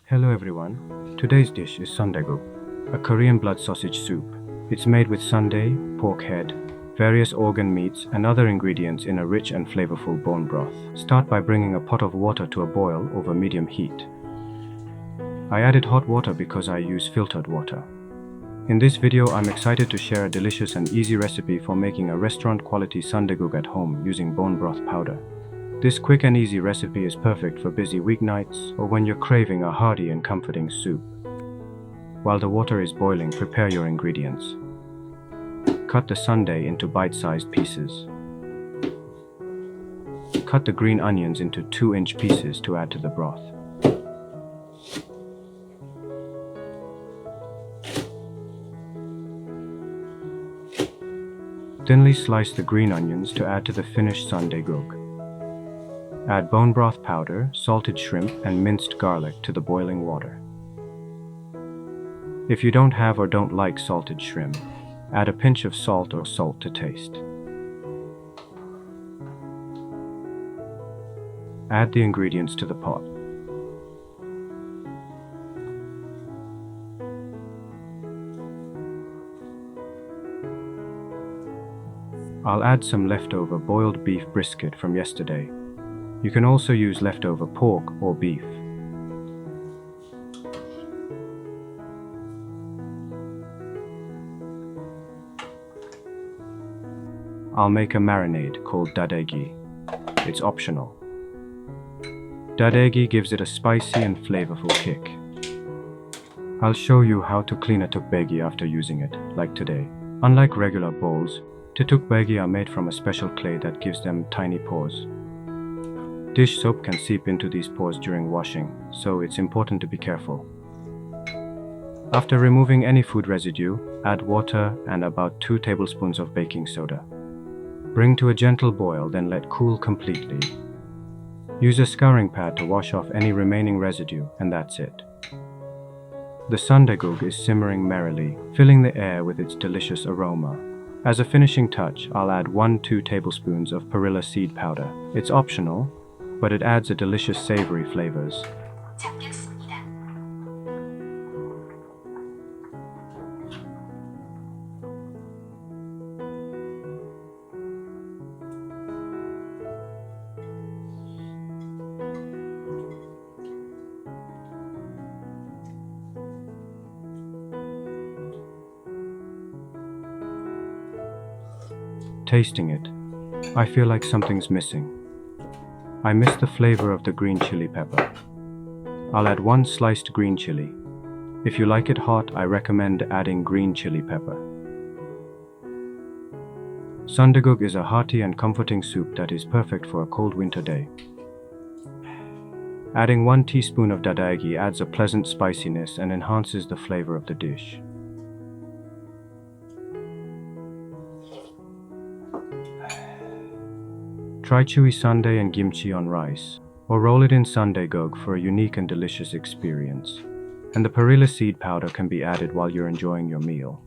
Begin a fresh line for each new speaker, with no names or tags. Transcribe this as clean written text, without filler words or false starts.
Hello everyone. Today's dish is Sundaeguk, a Korean blood sausage soup. It's made with sundae, pork head, various organ meats and other ingredients in a rich and flavorful bone broth. Start by bringing a pot of water to a boil over medium heat. I added hot water because I use filtered water. In this video, I'm excited to share a delicious and easy recipe for making a restaurant-quality sundaeguk at home using bone broth powder. This quick and easy recipe is perfect for busy weeknights or when you're craving a hearty and comforting soup. While the water is boiling, prepare your ingredients. Cut the sundae into bite-sized pieces. Cut the green onions into 2-inch pieces to add to the broth. Thinly slice the green onions to add to the finished sundaeguk. Add bone broth powder, salted shrimp, and minced garlic to the boiling water. If you don't have or don't like salted shrimp, add a pinch of salt or salt to taste. Add the ingredients to the pot. I'll add some leftover boiled beef brisket from yesterday. You can also use leftover pork or beef. I'll make a marinade called dadaegi. It's optional. Dadaegi gives it a spicy and flavorful kick. I'll show you how to clean a tteokbaegi after using it, like today. Unlike regular bowls, tteokbaegi are made from a special clay that gives them tiny pores. Dish soap can seep into these pores during washing, so it's important to be careful. After removing any food residue, add water and about 2 tablespoons of baking soda. Bring to a gentle boil, then let cool completely. Use a scouring pad to wash off any remaining residue, and that's it. The sundaeguk is simmering merrily, filling the air with its delicious aroma. As a finishing touch, I'll add 1-2 tablespoons of perilla seed powder. It's optional, but it adds a delicious savory flavors. Tasting it, I feel like something's missing. I miss the flavor of the green chili pepper. I'll add 1 sliced green chili. If you like it hot, I recommend adding green chili pepper. Sundaeguk is a hearty and comforting soup that is perfect for a cold winter day. Adding 1 teaspoon of dadaegi adds a pleasant spiciness and enhances the flavor of the dish. Try chewy sundae and kimchi on rice, or roll it in sundaeguk for a unique and delicious experience. And the perilla seed powder can be added while you're enjoying your meal.